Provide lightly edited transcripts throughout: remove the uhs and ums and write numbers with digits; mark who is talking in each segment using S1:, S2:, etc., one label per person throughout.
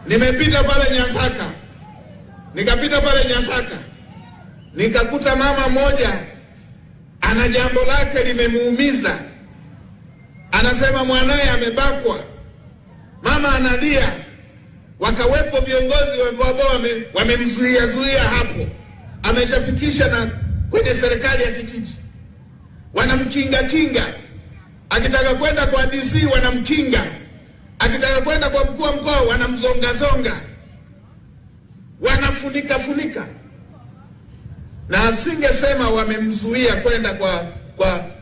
S1: Nimepita pale Nyasaka, nikakuta mama moja ana jambo lake limemuumiza, anasema mwanae amebakwa. Mama analia, wakawepo viongozi ambao wamemzuia hapo, ameshafikisha na kwenye serikali ya kijiji, wanamkinga, akitaka kwenda kwa DC wanamkinga, akitaka kwenda kwa mkuu wa mkoa wanamzonga, wanafunika. Na asingesema wamemzuia kwenda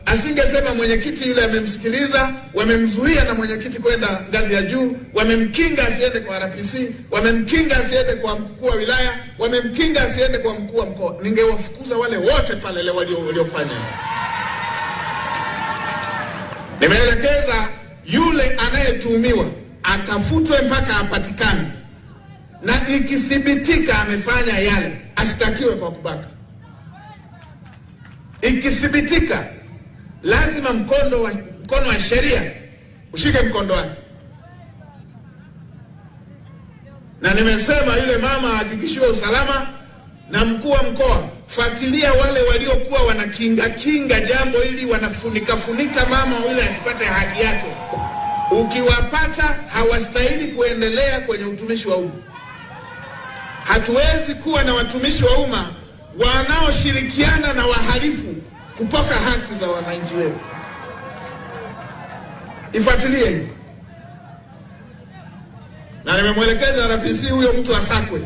S1: asingesema mwenyekiti yule amemsikiliza, wamemzuia na mwenyekiti kwenda ngazi ya juu, wamemkinga asiende kwa RPC, wamemkinga asiende kwa mkuu wa wilaya, wamemkinga asiende kwa mkuu wa mkoa. Ningewafukuza wale wote pale leo waliofanya. Nimeelekeza yule anayetuhumiwa atafutwe mpaka apatikane, na ikithibitika amefanya yale ashtakiwe kwa kubaka. Ikithibitika lazima mkono wa sheria ushike mkondo wake. Na nimesema yule mama hakikishiwe usalama, na mkuu wa mkoa fuatilia wale waliokuwa wanakinga jambo hili, wanafunika mama yule asipate haki yake. Ukiwapata hawastahili kuendelea kwenye utumishi wa umma. Hatuwezi kuwa na watumishi wa umma wanaoshirikiana na wahalifu kupoka haki za wananchi wetu. Ifuatilie hii. Na nimemwelekeza RPC huyo mtu asakwe.